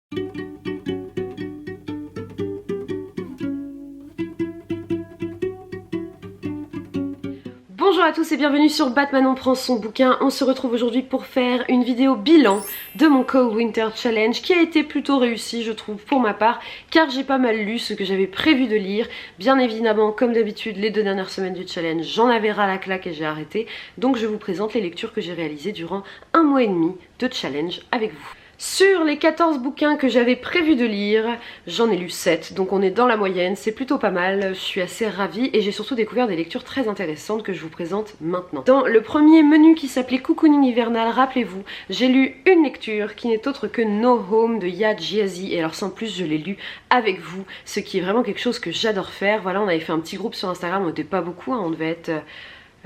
Bonjour à tous et bienvenue sur Batman on prend son bouquin. On se retrouve aujourd'hui pour faire une vidéo bilan de mon Cold Winter Challenge qui a été plutôt réussi je trouve pour ma part, car j'ai pas mal lu ce que j'avais prévu de lire. Bien évidemment, comme d'habitude, les 2 dernières semaines du challenge, j'en avais ras la claque et j'ai arrêté. Donc je vous présente les lectures que j'ai réalisées durant 1 mois et demi de challenge avec vous. Sur les 14 bouquins que j'avais prévu de lire, j'en ai lu 7, donc on est dans la moyenne, c'est plutôt pas mal, je suis assez ravie et j'ai surtout découvert des lectures très intéressantes que je vous présente maintenant. Dans le premier menu qui s'appelait Cocooning hivernal, rappelez-vous, j'ai lu une lecture qui n'est autre que No Home de Yaa Gyasi, et alors sans plus je l'ai lu avec vous, ce qui est vraiment quelque chose que j'adore faire. Voilà, on avait fait un petit groupe sur Instagram, on n'était pas beaucoup, hein, on devait être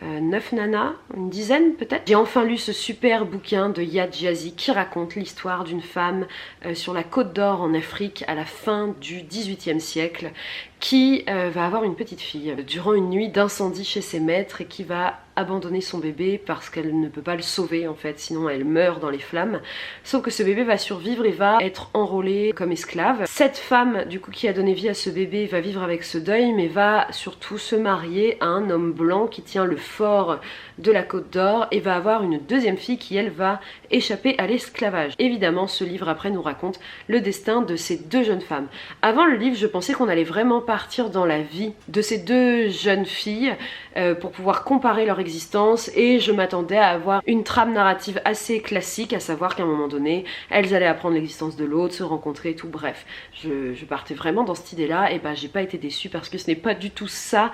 9 nanas, une dizaine peut-être. J'ai enfin lu ce super bouquin de Yaa Gyasi qui raconte l'histoire d'une femme sur la Côte d'Or en Afrique à la fin du XVIIIe siècle qui va avoir une petite fille durant une nuit d'incendie chez ses maîtres et qui va abandonner son bébé parce qu'elle ne peut pas le sauver en fait, sinon elle meurt dans les flammes. Sauf que ce bébé va survivre et va être enrôlé comme esclave. Cette femme du coup qui a donné vie à ce bébé va vivre avec ce deuil, mais va surtout se marier à un homme blanc qui tient le fort de la Côte d'Or et va avoir une deuxième fille qui elle va échapper à l'esclavage. Évidemment, ce livre après nous raconte le destin de ces 2 jeunes femmes. Avant le livre, je pensais qu'on allait vraiment partir dans la vie de ces 2 jeunes filles pour pouvoir comparer leur existence, et je m'attendais à avoir une trame narrative assez classique, à savoir qu'à un moment donné elles allaient apprendre l'existence de l'autre, se rencontrer et tout. Bref, je partais vraiment dans cette idée là, et bah j'ai pas été déçue parce que ce n'est pas du tout ça,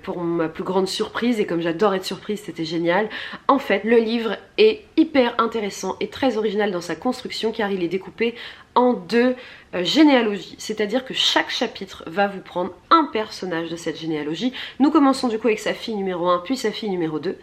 pour ma plus grande surprise, et comme j'adore être surprise c'était génial. En fait le livre est hyper intéressant et très original dans sa construction car il est découpé en 2 généalogies, c'est-à-dire que chaque chapitre va vous prendre un personnage de cette généalogie. Nous commençons du coup avec sa fille numéro 1, puis sa fille numéro 2,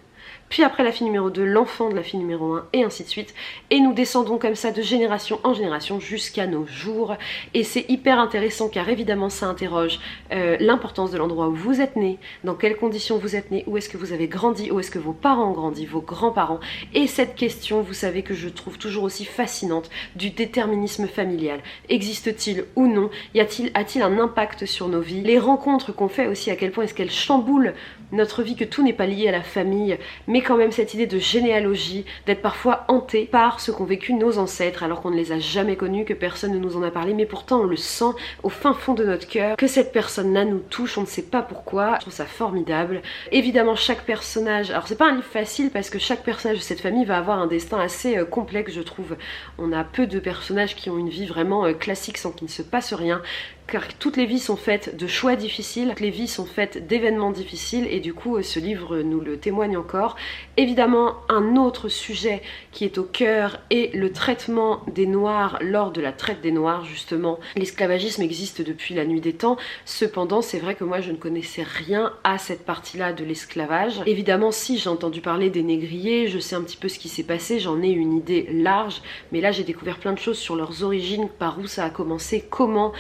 puis après la fille numéro 2, l'enfant de la fille numéro 1, et ainsi de suite. Et nous descendons comme ça de génération en génération jusqu'à nos jours. Et c'est hyper intéressant car évidemment ça interroge l'importance de l'endroit où vous êtes né, dans quelles conditions vous êtes né, où est-ce que vous avez grandi, où est-ce que vos parents ont grandi, vos grands-parents. Et cette question, vous savez que je trouve toujours aussi fascinante, du déterminisme familial. Existe-t-il ou non? A-t-il un impact sur nos vies? Les rencontres qu'on fait aussi, à quel point est-ce qu'elles chamboulent notre vie, que tout n'est pas lié à la famille, mais quand même cette idée de généalogie, d'être parfois hanté par ce qu'ont vécu nos ancêtres alors qu'on ne les a jamais connus, que personne ne nous en a parlé, mais pourtant on le sent au fin fond de notre cœur, que cette personne-là nous touche, on ne sait pas pourquoi. Je trouve ça formidable. Évidemment chaque personnage, alors c'est pas un livre facile parce que chaque personnage de cette famille va avoir un destin assez complexe je trouve. On a peu de personnages qui ont une vie vraiment classique sans qu'il ne se passe rien, car toutes les vies sont faites de choix difficiles, toutes les vies sont faites d'événements difficiles, et du coup ce livre nous le témoigne encore. Évidemment un autre sujet qui est au cœur est le traitement des noirs lors de la traite des noirs justement. L'esclavagisme existe depuis la nuit des temps, cependant c'est vrai que moi je ne connaissais rien à cette partie-là de l'esclavage. Évidemment si j'ai entendu parler des négriers, je sais un petit peu ce qui s'est passé, j'en ai une idée large, mais là j'ai découvert plein de choses sur leurs origines, par où ça a commencé, comment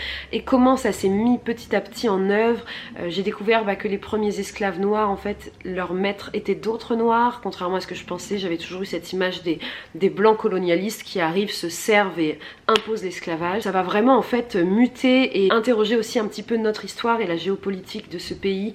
ça s'est mis petit à petit en œuvre. J'ai découvert que les premiers esclaves noirs, en fait, leurs maîtres étaient d'autres noirs, contrairement à ce que je pensais. J'avais toujours eu cette image des blancs colonialistes qui arrivent, se servent et imposent l'esclavage. Ça va vraiment en fait muter et interroger aussi un petit peu notre histoire et la géopolitique de ce pays.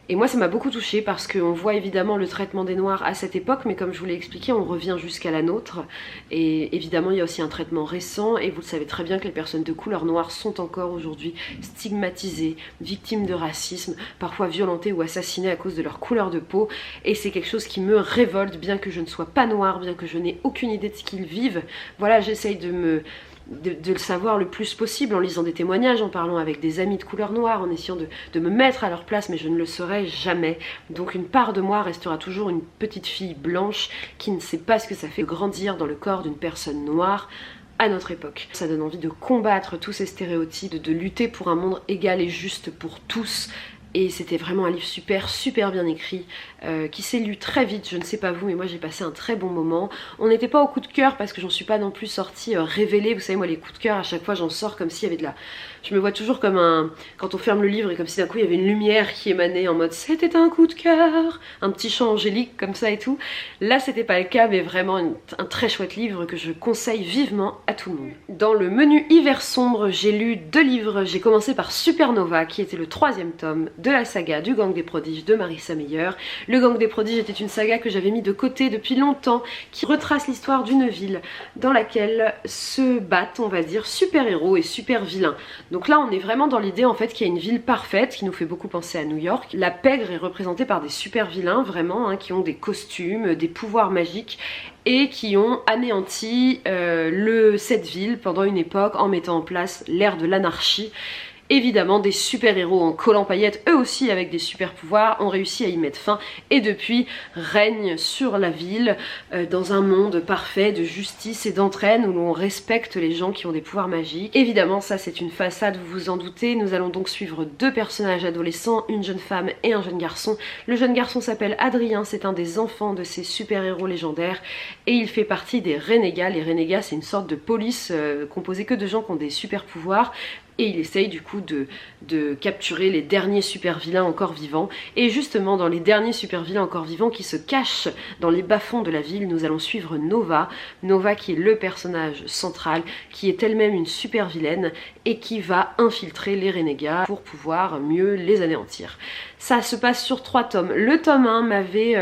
Et moi ça m'a beaucoup touchée parce qu'on voit évidemment le traitement des noirs à cette époque, mais comme je vous l'ai expliqué, on revient jusqu'à la nôtre. Et évidemment il y a aussi un traitement récent, et vous le savez très bien que les personnes de couleur noire sont encore aujourd'hui stigmatisées, victimes de racisme, parfois violentées ou assassinées à cause de leur couleur de peau. Et c'est quelque chose qui me révolte, bien que je ne sois pas noire, bien que je n'ai aucune idée de ce qu'ils vivent. Voilà, j'essaye de le savoir le plus possible en lisant des témoignages, en parlant avec des amis de couleur noire, en essayant de me mettre à leur place, mais je ne le saurai jamais. Donc une part de moi restera toujours une petite fille blanche qui ne sait pas ce que ça fait de grandir dans le corps d'une personne noire à notre époque. Ça donne envie de combattre tous ces stéréotypes, de lutter pour un monde égal et juste pour tous. Et c'était vraiment un livre super bien écrit, qui s'est lu très vite, je ne sais pas vous mais moi j'ai passé un très bon moment. On n'était pas au coup de cœur parce que j'en suis pas non plus sortie révélée, vous savez moi les coups de cœur à chaque fois j'en sors comme s'il y avait de la... Je me vois toujours comme un... quand on ferme le livre et comme si d'un coup il y avait une lumière qui émanait en mode c'était un coup de cœur, un petit chant angélique comme ça et tout. Là c'était pas le cas mais vraiment un très chouette livre que je conseille vivement à tout le monde. Dans le menu hiver sombre j'ai lu 2 livres, j'ai commencé par Supernova qui était le 3e tome de la saga du Gang des Prodiges de Marissa Meyer. Le Gang des Prodiges était une saga que j'avais mis de côté depuis longtemps, qui retrace l'histoire d'une ville dans laquelle se battent, on va dire, super-héros et super-vilains. Donc là on est vraiment dans l'idée en fait qu'il y a une ville parfaite qui nous fait beaucoup penser à New York. La pègre est représentée par des super-vilains vraiment, hein, qui ont des costumes, des pouvoirs magiques et qui ont anéanti cette ville pendant une époque en mettant en place l'ère de l'anarchie. Évidemment des super-héros en collant paillettes, eux aussi avec des super pouvoirs, ont réussi à y mettre fin et depuis règne sur la ville dans un monde parfait de justice et d'entraide où l'on respecte les gens qui ont des pouvoirs magiques. Évidemment ça c'est une façade, vous vous en doutez, nous allons donc suivre 2 personnages adolescents, une jeune femme et un jeune garçon. Le jeune garçon s'appelle Adrien, c'est un des enfants de ces super-héros légendaires et il fait partie des Renégats. Les Renégats c'est une sorte de police composée que de gens qui ont des super pouvoirs. Et il essaye du coup de capturer les derniers super vilains encore vivants. Et justement dans les derniers super vilains encore vivants qui se cachent dans les bas-fonds de la ville, nous allons suivre Nova. Nova qui est le personnage central, qui est elle-même une super vilaine et qui va infiltrer les renégats pour pouvoir mieux les anéantir. Ça se passe sur 3 tomes. Le tome 1 m'avait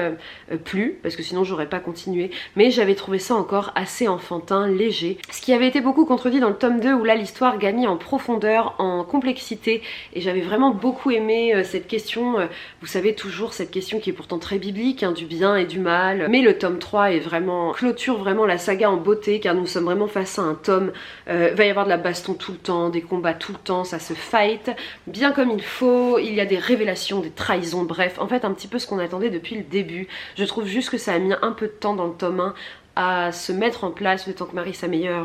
plu, parce que sinon j'aurais pas continué, mais j'avais trouvé ça encore assez enfantin, léger. Ce qui avait été beaucoup contredit dans le tome 2 où là l'histoire gagnait en profondeur, en complexité, et j'avais vraiment beaucoup aimé cette question, vous savez toujours cette question qui est pourtant très biblique, hein, du bien et du mal, mais le tome 3 est vraiment, clôture vraiment la saga en beauté, car nous sommes vraiment face à un tome, va y avoir de la baston tout le temps, des combats tout le temps, ça se fight, bien comme il faut, il y a des révélations, des trahisons, bref, en fait un petit peu ce qu'on attendait depuis le début. Je trouve juste que ça a mis un peu de temps dans le tome 1 à se mettre en place, le temps que Marissa Meyer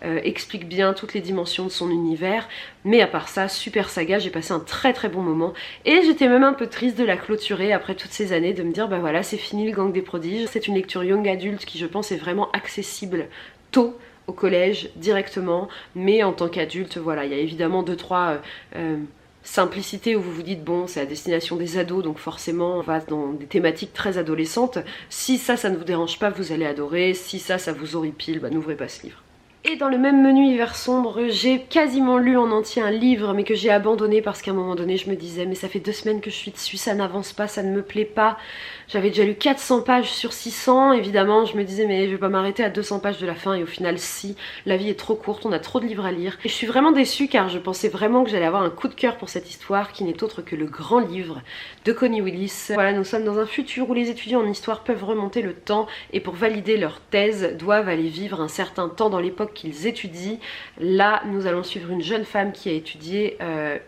explique bien toutes les dimensions de son univers, mais à part ça, super saga, j'ai passé un très très bon moment et j'étais même un peu triste de la clôturer après toutes ces années, de me dire bah voilà c'est fini le Gang des Prodiges. C'est une lecture young adulte qui je pense est vraiment accessible tôt au collège directement, mais en tant qu'adulte voilà, il y a évidemment 2-3 simplicité où vous vous dites bon c'est à destination des ados donc forcément on va dans des thématiques très adolescentes. Si ça ne vous dérange pas vous allez adorer, si ça vous horripile bah n'ouvrez pas ce livre. Et dans le même menu hiver sombre, j'ai quasiment lu en entier un livre mais que j'ai abandonné parce qu'à un moment donné je me disais mais ça fait 2 semaines que je suis dessus, ça n'avance pas, ça ne me plaît pas. J'avais déjà lu 400 pages sur 600, évidemment je me disais mais je vais pas m'arrêter à 200 pages de la fin et au final si, la vie est trop courte, on a trop de livres à lire. Et je suis vraiment déçue car je pensais vraiment que j'allais avoir un coup de cœur pour cette histoire qui n'est autre que le grand livre de Connie Willis. Voilà, nous sommes dans un futur où les étudiants en histoire peuvent remonter le temps et pour valider leur thèse doivent aller vivre un certain temps dans l'époque qu'ils étudient. Là nous allons suivre une jeune femme qui a étudié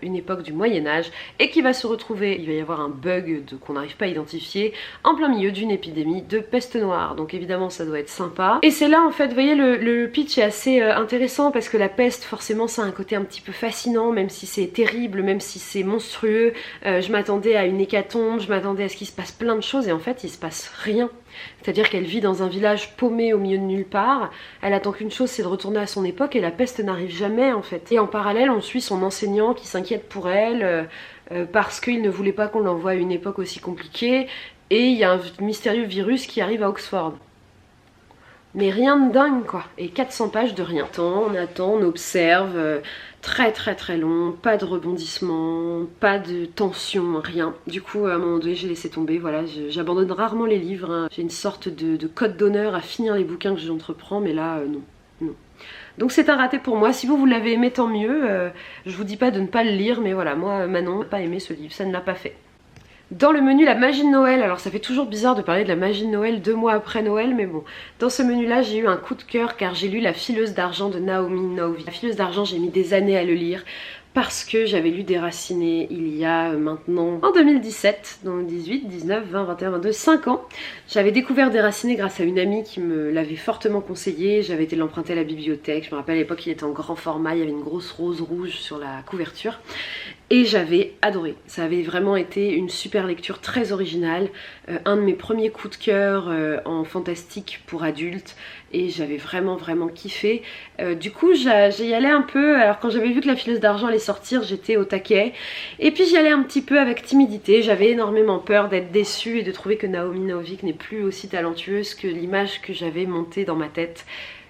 une époque du Moyen-Âge et qui va se retrouver, il va y avoir un bug qu'on n'arrive pas à identifier, en plein milieu d'une épidémie de peste noire. Donc évidemment ça doit être sympa. Et c'est là en fait, vous voyez le pitch est assez intéressant parce que la peste forcément ça a un côté un petit peu fascinant, même si c'est terrible, même si c'est monstrueux. Je m'attendais à une hécatombe, je m'attendais à ce qu'il se passe plein de choses et en fait il se passe rien. C'est-à-dire qu'elle vit dans un village paumé au milieu de nulle part, elle attend qu'une chose c'est de retourner à son époque et la peste n'arrive jamais en fait. Et en parallèle on suit son enseignant qui s'inquiète pour elle parce qu'il ne voulait pas qu'on l'envoie à une époque aussi compliquée et il y a un mystérieux virus qui arrive à Oxford. Mais rien de dingue quoi, et 400 pages de rien. On attend, on observe, très très très long, pas de rebondissement, pas de tension, rien. Du coup à un moment donné j'ai laissé tomber, voilà, j'abandonne rarement les livres, hein. J'ai une sorte de code d'honneur à finir les bouquins que j'entreprends, mais là non. Donc c'est un raté pour moi, si vous l'avez aimé tant mieux, je vous dis pas de ne pas le lire, mais voilà, moi Manon n'a pas aimé ce livre, ça ne l'a pas fait. Dans le menu la magie de Noël, alors ça fait toujours bizarre de parler de la magie de Noël 2 mois après Noël, mais bon, dans ce menu là j'ai eu un coup de cœur car j'ai lu La Fileuse d'argent de Naomi Novy. La Fileuse d'argent j'ai mis des années à le lire parce que j'avais lu Déraciné il y a maintenant en 2017, donc 18, 19, 20, 21, 22, 5 ans. J'avais découvert Déraciné grâce à une amie qui me l'avait fortement conseillé, j'avais été l'emprunter à la bibliothèque, je me rappelle à l'époque il était en grand format, il y avait une grosse rose rouge sur la couverture. et j'avais adoré. Ça avait vraiment été une super lecture très originale, un de mes premiers coups de cœur en fantastique pour adultes, et j'avais vraiment kiffé. Du coup j'y allais un peu, alors quand j'avais vu que La Fileuse d'Argent allait sortir, j'étais au taquet, et puis j'y allais un petit peu avec timidité. J'avais énormément peur d'être déçue et de trouver que Naomi Novik n'est plus aussi talentueuse que l'image que j'avais montée dans ma tête.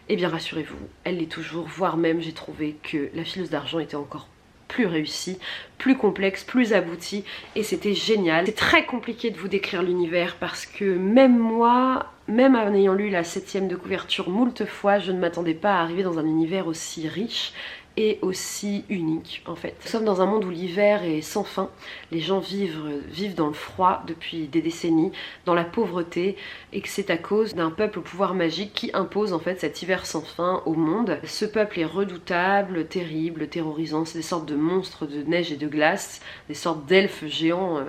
Eh bien rassurez-vous, elle l'est toujours, voire même j'ai trouvé que La Fileuse d'Argent était encore plus réussi, plus complexe, plus abouti, et c'était génial. C'est très compliqué de vous décrire l'univers parce que même moi, même en ayant lu la 7e de couverture moult fois, je ne m'attendais pas à arriver dans un univers aussi riche et aussi unique en fait. Nous sommes dans un monde où l'hiver est sans fin, les gens vivent dans le froid depuis des décennies, dans la pauvreté, et que c'est à cause d'un peuple au pouvoir magique qui impose en fait cet hiver sans fin au monde. Ce peuple est redoutable, terrible, terrorisant, c'est des sortes de monstres de neige et de glace, des sortes d'elfes géants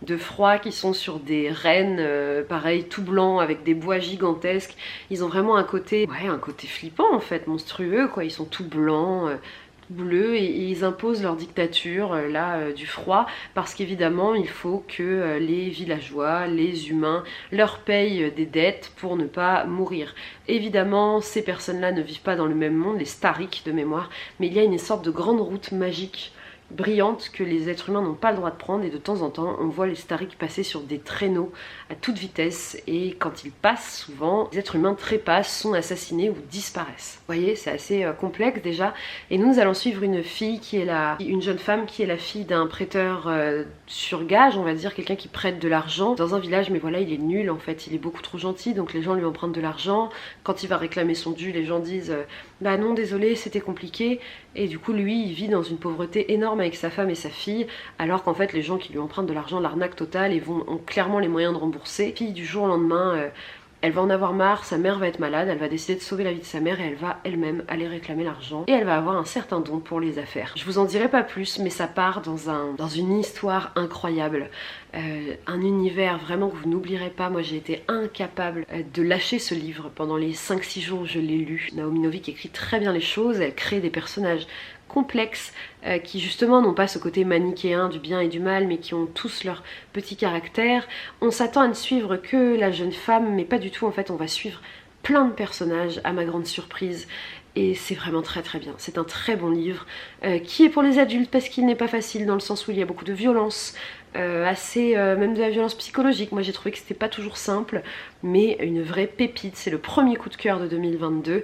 de froid qui sont sur des rennes pareil tout blancs avec des bois gigantesques. Ils ont vraiment un côté flippant en fait, monstrueux quoi. Ils sont tout blancs, tout bleus, et ils imposent leur dictature du froid, parce qu'évidemment il faut que les villageois, les humains leur payent des dettes pour ne pas mourir. Évidemment ces personnes là ne vivent pas dans le même monde, les Stariks de mémoire, mais il y a une sorte de grande route magique brillante que les êtres humains n'ont pas le droit de prendre, et de temps en temps on voit les Stariks passer sur des traîneaux à toute vitesse, et quand ils passent, souvent les êtres humains trépassent, sont assassinés ou disparaissent. Vous voyez, c'est assez complexe déjà, et nous allons suivre une fille qui est une jeune femme qui est la fille d'un prêteur sur gage, on va dire, quelqu'un qui prête de l'argent dans un village, mais voilà, il est nul en fait, il est beaucoup trop gentil, donc les gens lui empruntent de l'argent. Quand il va réclamer son dû, les gens disent bah non désolé c'était compliqué, et du coup lui il vit dans une pauvreté énorme avec sa femme et sa fille, alors qu'en fait les gens qui lui empruntent de l'argent l'arnaque totale et ont clairement les moyens de rembourser. Puis du jour au lendemain elle va en avoir marre, sa mère va être malade, elle va décider de sauver la vie de sa mère, et elle va elle-même aller réclamer l'argent, et elle va avoir un certain don pour les affaires. Je vous en dirai pas plus, mais ça part dans une histoire incroyable, un univers vraiment que vous n'oublierez pas. Moi j'ai été incapable de lâcher ce livre pendant les 5-6 jours où je l'ai lu. Naomi Novik écrit très bien les choses, elle crée des personnages complexes qui justement n'ont pas ce côté manichéen du bien et du mal, mais qui ont tous leur petit caractère. On s'attend à ne suivre que la jeune femme, mais pas du tout en fait, on va suivre plein de personnages à ma grande surprise, et c'est vraiment très bien. C'est un très bon livre qui est pour les adultes parce qu'il n'est pas facile, dans le sens où il y a beaucoup de violence, même de la violence psychologique. Moi j'ai trouvé que c'était pas toujours simple, mais une vraie pépite. C'est le premier coup de cœur de 2022.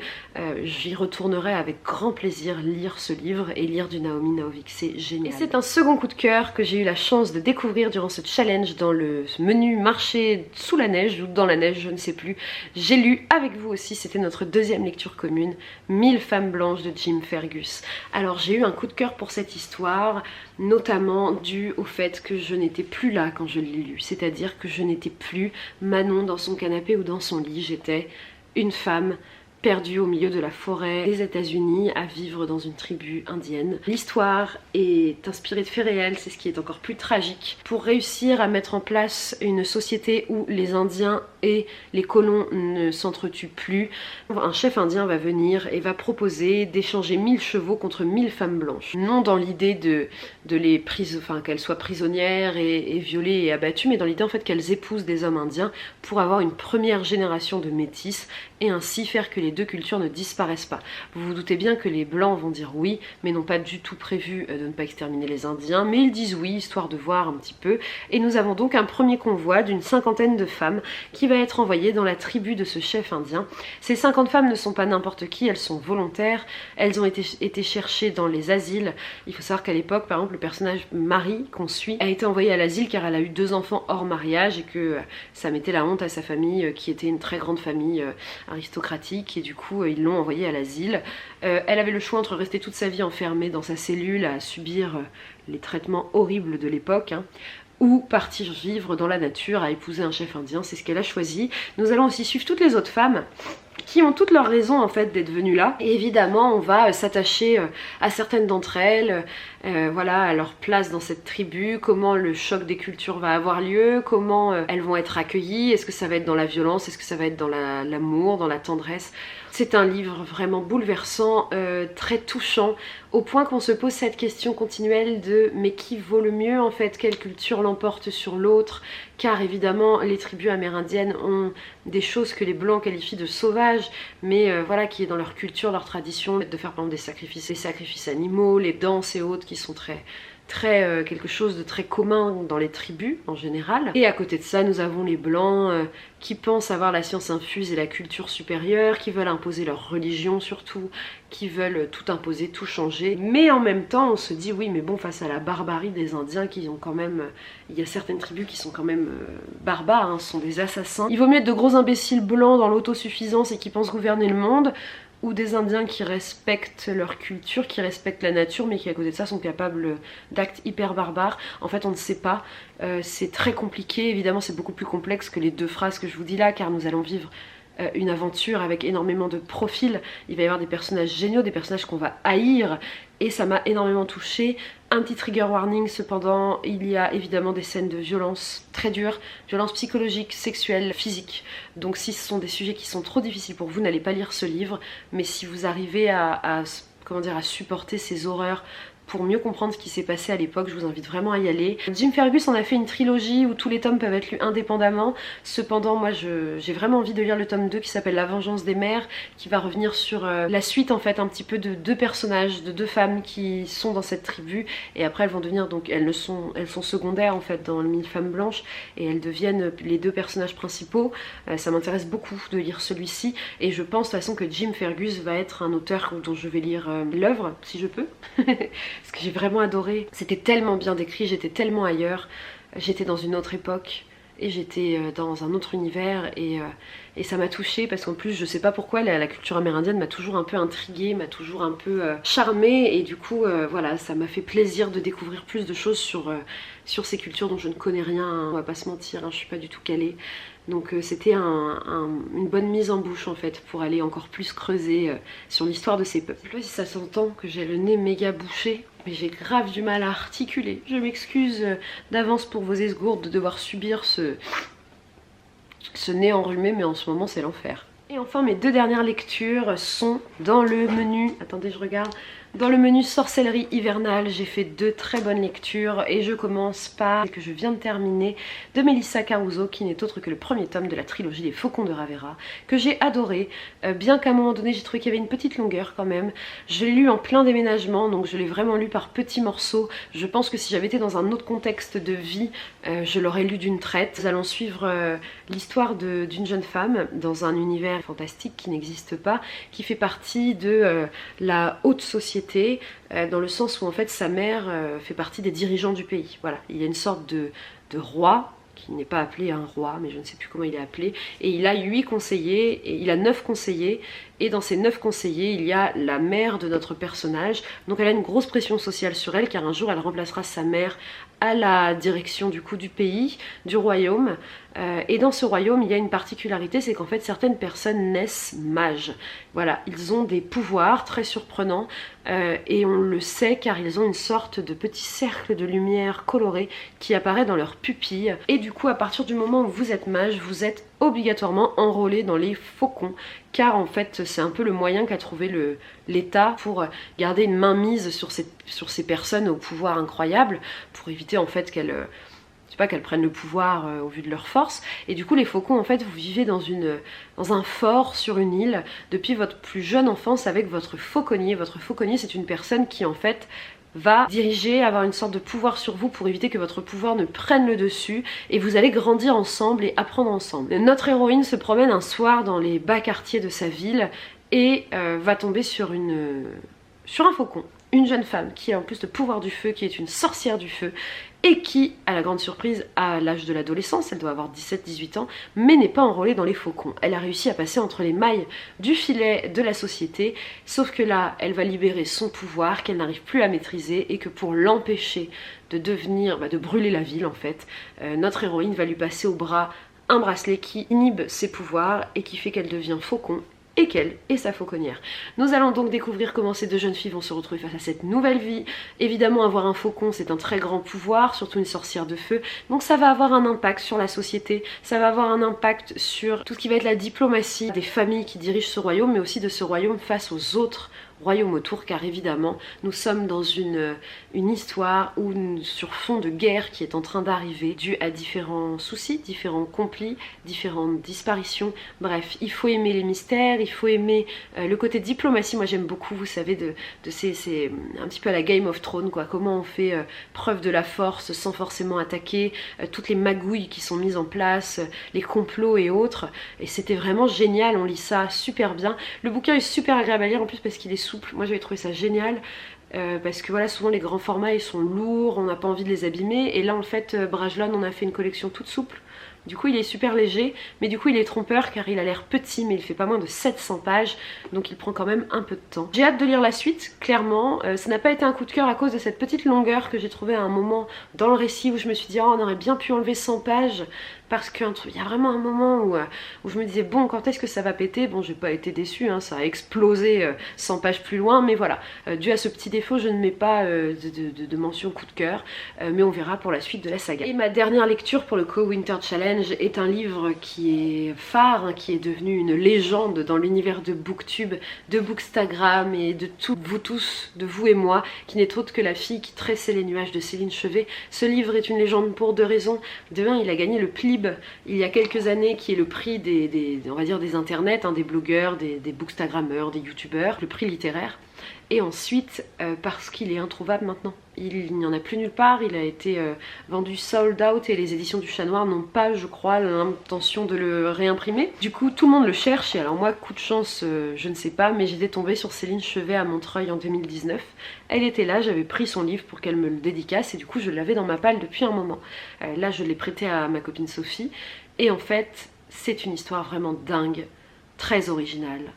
J'y retournerai avec grand plaisir lire ce livre et lire du Naomi Novik, c'est génial. Et c'est un second coup de cœur que j'ai eu la chance de découvrir durant ce challenge dans le menu marché sous la neige, ou dans la neige, je ne sais plus. J'ai lu avec vous aussi, c'était notre deuxième lecture commune, 1000 femmes blanches de Jim Fergus. Alors j'ai eu un coup de cœur pour cette histoire, notamment dû au fait que je n'étais plus là quand je l'ai lu, c'est-à-dire que je n'étais plus Manon dans son canapé ou dans son lit, j'étais une femme perdue au milieu de la forêt des États-Unis à vivre dans une tribu indienne. L'histoire est inspirée de faits réels, c'est ce qui est encore plus tragique. Pour réussir à mettre en place une société où les Indiens et les colons ne s'entretuent plus, un chef indien va venir et va proposer d'échanger 1000 chevaux contre 1000 femmes blanches. Non dans l'idée qu'elles soient prisonnières et violées et abattues, mais dans l'idée en fait qu'elles épousent des hommes indiens pour avoir une première génération de métis, et ainsi faire que les deux cultures ne disparaissent pas. Vous vous doutez bien que les blancs vont dire oui, mais n'ont pas du tout prévu de ne pas exterminer les Indiens, mais ils disent oui, histoire de voir un petit peu. Et nous avons donc un premier convoi d'une 50aine de femmes qui va être envoyé dans la tribu de ce chef indien. Ces 50 femmes ne sont pas n'importe qui, elles sont volontaires, elles ont été cherchées dans les asiles. Il faut savoir qu'à l'époque, par exemple, le personnage Marie, qu'on suit, a été envoyée à l'asile car elle a eu 2 enfants hors mariage, et que ça mettait la honte à sa famille, qui était une très grande famille aristocratique, et du coup ils l'ont envoyée à l'asile. Elle avait le choix entre rester toute sa vie enfermée dans sa cellule à subir les traitements horribles de l'époque, ou partir vivre dans la nature, à épouser un chef indien. C'est ce qu'elle a choisi. Nous allons aussi suivre toutes les autres femmes qui ont toutes leurs raisons en fait d'être venues là. Et évidemment on va s'attacher à certaines d'entre elles, voilà, à leur place dans cette tribu, comment le choc des cultures va avoir lieu, comment elles vont être accueillies, est-ce que ça va être dans la violence, est-ce que ça va être dans l'amour, dans la tendresse. C'est un livre vraiment bouleversant, très touchant, au point qu'on se pose cette question continuelle de mais qui vaut le mieux en fait, quelle culture l'emporte sur l'autre, car évidemment les tribus amérindiennes ont des choses que les blancs qualifient de sauvages, mais voilà, qui est dans leur culture, leur tradition, de faire par exemple des sacrifices animaux, les danses et autres qui sont très quelque chose de très commun dans les tribus en général. Et à côté de ça, nous avons les blancs qui pensent avoir la science infuse et la culture supérieure, qui veulent imposer leur religion surtout, qui veulent tout imposer, tout changer. Mais en même temps, on se dit oui, mais bon, face à la barbarie des Indiens qui ont quand même... il y a certaines tribus qui sont quand même barbares, hein, ce sont des assassins. Il vaut mieux être de gros imbéciles blancs dans l'autosuffisance et qui pensent gouverner le monde, ou des Indiens qui respectent leur culture, qui respectent la nature, mais qui à côté de ça sont capables d'actes hyper barbares. En fait on ne sait pas, c'est très compliqué, évidemment c'est beaucoup plus complexe que les deux phrases que je vous dis là, car nous allons vivre une aventure avec énormément de profils. Il va y avoir des personnages géniaux, des personnages qu'on va haïr, et ça m'a énormément touchée. Un petit trigger warning cependant, il y a évidemment des scènes de violence très dures, violence psychologique, sexuelle, physique. Donc si ce sont des sujets qui sont trop difficiles pour vous, n'allez pas lire ce livre, mais si vous arrivez à supporter ces horreurs, pour mieux comprendre ce qui s'est passé à l'époque, je vous invite vraiment à y aller. Jim Fergus en a fait une trilogie où tous les tomes peuvent être lus indépendamment. Cependant, moi j'ai vraiment envie de lire le tome 2 qui s'appelle La Vengeance des Mères, qui va revenir sur la suite en fait un petit peu de deux personnages, de deux femmes qui sont dans cette tribu, et après elles vont devenir, donc elles sont secondaires en fait dans le Mille Femmes Blanches, et elles deviennent les deux personnages principaux. Ça m'intéresse beaucoup de lire celui-ci, et je pense de toute façon que Jim Fergus va être un auteur dont je vais lire l'œuvre, si je peux. Parce que j'ai vraiment adoré, c'était tellement bien décrit, j'étais tellement ailleurs, j'étais dans une autre époque et j'étais dans un autre univers, et ça m'a touchée parce qu'en plus je sais pas pourquoi la culture amérindienne m'a toujours un peu intriguée, m'a toujours un peu charmée, et du coup voilà, ça m'a fait plaisir de découvrir plus de choses sur ces cultures dont je ne connais rien, hein. On va pas se mentir, hein, je suis pas du tout calée. Donc c'était une bonne mise en bouche en fait pour aller encore plus creuser sur l'histoire de ces peuples. Je sais pas si ça s'entend que j'ai le nez méga bouché, mais j'ai grave du mal à articuler. Je m'excuse d'avance pour vos esgourdes de devoir subir ce nez enrhumé, mais en ce moment c'est l'enfer. Et enfin mes deux dernières lectures sont dans le menu, attendez je regarde, dans le menu sorcellerie hivernale. J'ai fait deux très bonnes lectures et je commence par ce que je viens de terminer de Melissa Caruso, qui n'est autre que le premier tome de la trilogie Les Faucons de Ravera, que j'ai adoré, bien qu'à un moment donné j'ai trouvé qu'il y avait une petite longueur quand même. Je l'ai lu en plein déménagement, donc je l'ai vraiment lu par petits morceaux. Je pense que si j'avais été dans un autre contexte de vie, je l'aurais lu d'une traite. Nous allons suivre l'histoire d'une jeune femme dans un univers fantastique qui n'existe pas, qui fait partie de la haute société, dans le sens où en fait sa mère fait partie des dirigeants du pays. Voilà, il y a une sorte de roi qui n'est pas appelé un roi, mais je ne sais plus comment il est appelé, et il a 8 conseillers, et il a 9 conseillers, et dans ces 9 conseillers, il y a la mère de notre personnage, donc elle a une grosse pression sociale sur elle, car un jour elle remplacera sa mère à la direction du coup du pays, du royaume, et dans ce royaume il y a une particularité, c'est qu'en fait certaines personnes naissent mages. Voilà, ils ont des pouvoirs très surprenants, et on le sait car ils ont une sorte de petit cercle de lumière coloré qui apparaît dans leurs pupilles, et du coup à partir du moment où vous êtes mage, vous êtes obligatoirement enrôlé dans les faucons, car en fait c'est un peu le moyen qu'a trouvé l'État pour garder une mainmise sur ces personnes au pouvoir incroyable, pour éviter en fait qu'elles prennent le pouvoir au vu de leur force. Et du coup les faucons en fait, vous vivez dans un fort sur une île depuis votre plus jeune enfance avec votre fauconnier. Votre fauconnier c'est une personne qui en fait va diriger, avoir une sorte de pouvoir sur vous pour éviter que votre pouvoir ne prenne le dessus, et vous allez grandir ensemble et apprendre ensemble. Notre héroïne se promène un soir dans les bas quartiers de sa ville et va tomber sur un faucon, une jeune femme qui a en plus le pouvoir du feu, qui est une sorcière du feu, et qui, à la grande surprise, à l'âge de l'adolescence, elle doit avoir 17-18 ans, mais n'est pas enrôlée dans les faucons. Elle a réussi à passer entre les mailles du filet de la société, sauf que là, elle va libérer son pouvoir qu'elle n'arrive plus à maîtriser, et que pour l'empêcher de brûler la ville en fait, notre héroïne va lui passer au bras un bracelet qui inhibe ses pouvoirs et qui fait qu'elle devient faucon et qu'elle et sa fauconnière. Nous allons donc découvrir comment ces deux jeunes filles vont se retrouver face à cette nouvelle vie. Évidemment, avoir un faucon, c'est un très grand pouvoir, surtout une sorcière de feu, donc ça va avoir un impact sur la société, ça va avoir un impact sur tout ce qui va être la diplomatie des familles qui dirigent ce royaume, mais aussi de ce royaume face aux autres royaume autour, car évidemment nous sommes dans une histoire sur fond de guerre qui est en train d'arriver, due à différents soucis, différents conflits, différentes disparitions. Bref, il faut aimer les mystères, il faut aimer le côté diplomatie. Moi j'aime beaucoup, vous savez, c'est un petit peu à la Game of Thrones, quoi. Comment on fait preuve de la force sans forcément attaquer, toutes les magouilles qui sont mises en place, les complots et autres, et c'était vraiment génial. On lit ça super bien. Le bouquin est super agréable à lire en plus parce qu'il est souple. Moi j'avais trouvé ça génial parce que voilà, souvent les grands formats ils sont lourds, on n'a pas envie de les abîmer, et là en fait Brajlon on a fait une collection toute souple. Du coup il est super léger, mais du coup il est trompeur car il a l'air petit, mais il fait pas moins de 700 pages, donc il prend quand même un peu de temps. J'ai hâte de lire la suite, clairement. Ça n'a pas été un coup de cœur à cause de cette petite longueur que j'ai trouvée à un moment dans le récit où je me suis dit oh, on aurait bien pu enlever 100 pages, parce qu'il y a vraiment un moment où je me disais bon, quand est-ce que ça va péter. Bon, j'ai pas été déçue, hein, ça a explosé 100 pages plus loin, mais voilà, dû à ce petit défaut je ne mets pas de mention coup de cœur, mais on verra pour la suite de la saga. Et ma dernière lecture pour le Co-Winter Challenge est un livre qui est phare, hein, qui est devenu une légende dans l'univers de Booktube, de Bookstagram et de vous tous, de vous et moi, qui n'est autre que La fille qui tressait les nuages de Céline Chevet. Ce livre est une légende pour deux raisons. De un, il a gagné le PLIB il y a quelques années, qui est le prix on va dire des internets, hein, des blogueurs, des bookstagrammeurs, des youtubeurs, le prix littéraire. Et ensuite parce qu'il est introuvable maintenant. Il n'y en a plus nulle part, il a été vendu sold out et les éditions du Chat Noir n'ont pas, je crois, l'intention de le réimprimer. Du coup tout le monde le cherche, et alors moi, coup de chance, je ne sais pas, mais j'étais tombée sur Céline Chevet à Montreuil en 2019. Elle était là, j'avais pris son livre pour qu'elle me le dédicace, et du coup je l'avais dans ma palle depuis un moment. Là je l'ai prêté à ma copine Sophie, et en fait c'est une histoire vraiment dingue, très originale,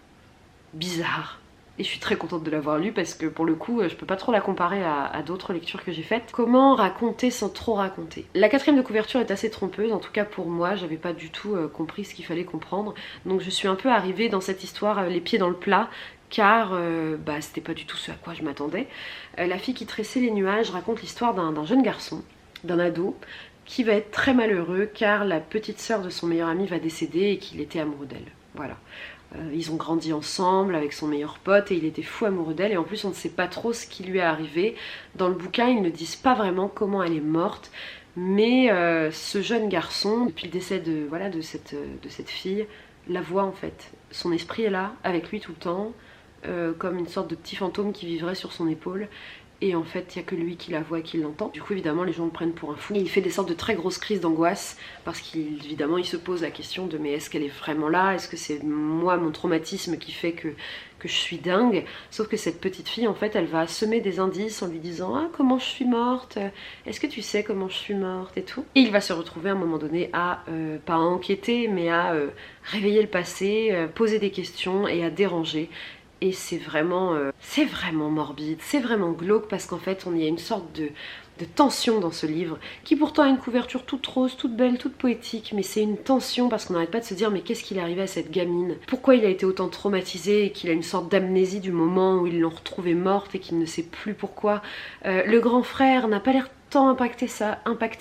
bizarre. Et je suis très contente de l'avoir lu parce que pour le coup je peux pas trop la comparer à d'autres lectures que j'ai faites. Comment raconter sans trop raconter? La quatrième de couverture est assez trompeuse, en tout cas pour moi, j'avais pas du tout compris ce qu'il fallait comprendre. Donc je suis un peu arrivée dans cette histoire les pieds dans le plat, car c'était pas du tout ce à quoi je m'attendais. La fille qui tressait les nuages raconte l'histoire d'un jeune garçon, d'un ado, qui va être très malheureux car la petite sœur de son meilleur ami va décéder et qu'il était amoureux d'elle. Voilà. Ils ont grandi ensemble avec son meilleur pote et il était fou amoureux d'elle, et en plus on ne sait pas trop ce qui lui est arrivé. Dans le bouquin ils ne disent pas vraiment comment elle est morte, mais ce jeune garçon, depuis le décès de cette fille, la voit en fait. Son esprit est là, avec lui tout le temps, comme une sorte de petit fantôme qui vivrait sur son épaule. Et en fait il n'y a que lui qui la voit et qui l'entend. Du coup évidemment les gens le prennent pour un fou. Et il fait des sortes de très grosses crises d'angoisse parce qu'évidemment il se pose la question de mais est-ce qu'elle est vraiment là? Est-ce que c'est moi, mon traumatisme qui fait que je suis dingue? Sauf que cette petite fille en fait elle va semer des indices en lui disant ah comment je suis morte? Est-ce que tu sais comment je suis morte et tout? Et il va se retrouver à un moment donné à, pas à enquêter, mais à réveiller le passé, poser des questions et à déranger. Et c'est vraiment morbide, c'est vraiment glauque parce qu'en fait il y a une sorte de tension dans ce livre qui pourtant a une couverture toute rose, toute belle, toute poétique, mais c'est une tension parce qu'on n'arrête pas de se dire mais qu'est-ce qu'il est arrivé à cette gamine? Pourquoi il a été autant traumatisé et qu'il a une sorte d'amnésie du moment où ils l'ont retrouvée morte et qu'il ne sait plus pourquoi? Le grand frère n'a pas l'air tant impacté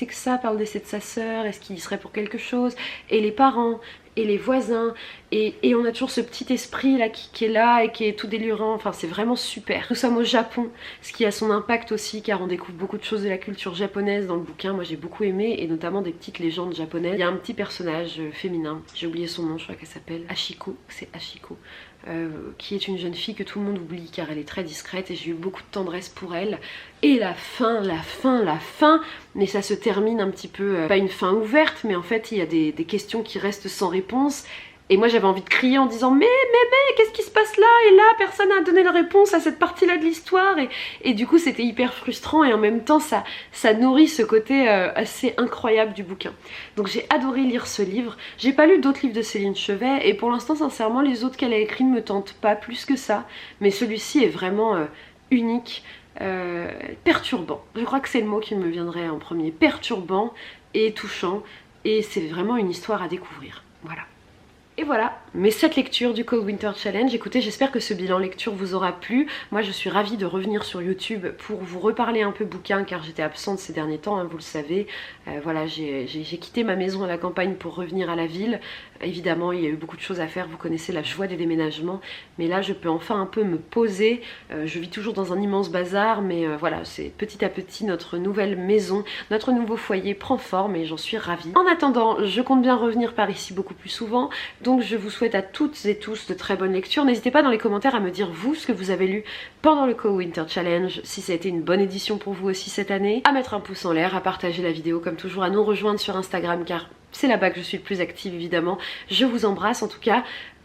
que ça par le décès de sa sœur. Est-ce qu'il y serait pour quelque chose? Et les parents et les voisins, et on a toujours ce petit esprit là qui est là et qui est tout délirant. Enfin c'est vraiment super. Nous sommes au Japon, ce qui a son impact aussi car on découvre beaucoup de choses de la culture japonaise dans le bouquin. Moi j'ai beaucoup aimé, et notamment des petites légendes japonaises. Il y a un petit personnage féminin, j'ai oublié son nom, je crois qu'elle s'appelle Ashiko, c'est Ashiko, qui est une jeune fille que tout le monde oublie car elle est très discrète, et j'ai eu beaucoup de tendresse pour elle. Et la fin, mais ça se termine un petit peu, pas une fin ouverte, mais en fait il y a des questions qui restent sans réponse. Et moi j'avais envie de crier en disant mais qu'est-ce qui se passe là? Et là personne n'a donné la réponse à cette partie là de l'histoire, et du coup c'était hyper frustrant, et en même temps ça nourrit ce côté assez incroyable du bouquin. Donc j'ai adoré lire ce livre. J'ai pas lu d'autres livres de Céline Chevet, et pour l'instant sincèrement les autres qu'elle a écrits ne me tentent pas plus que ça, mais celui-ci est vraiment unique, perturbant. Je crois que c'est le mot qui me viendrait en premier, perturbant et touchant, et c'est vraiment une histoire à découvrir. Voilà. Et voilà, mes 7 lectures du Cold Winter Challenge. Écoutez, j'espère que ce bilan lecture vous aura plu. Moi je suis ravie de revenir sur YouTube pour vous reparler un peu bouquin car j'étais absente ces derniers temps, hein, vous le savez. Voilà, j'ai quitté ma maison à la campagne pour revenir à la ville. Évidemment, il y a eu beaucoup de choses à faire, vous connaissez la joie des déménagements. Mais là, je peux enfin un peu me poser. Je vis toujours dans un immense bazar, mais voilà, c'est petit à petit notre nouvelle maison, notre nouveau foyer prend forme et j'en suis ravie. En attendant, je compte bien revenir par ici beaucoup plus souvent. Donc je vous souhaite à toutes et tous de très bonnes lectures. N'hésitez pas dans les commentaires à me dire vous ce que vous avez lu pendant le Cold Winter Challenge, si ça a été une bonne édition pour vous aussi cette année, à mettre un pouce en l'air, à partager la vidéo comme toujours, à nous rejoindre sur Instagram car c'est là-bas que je suis le plus active évidemment. Je vous embrasse en tout cas.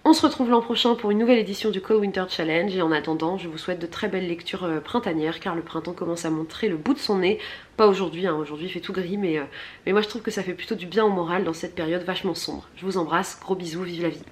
On se retrouve l'an prochain pour une nouvelle édition du Cold Winter Challenge et en attendant je vous souhaite de très belles lectures printanières car le printemps commence à montrer le bout de son nez. Pas aujourd'hui, hein, aujourd'hui il fait tout gris mais moi je trouve que ça fait plutôt du bien au moral dans cette période vachement sombre. Je vous embrasse, gros bisous, vive la vie.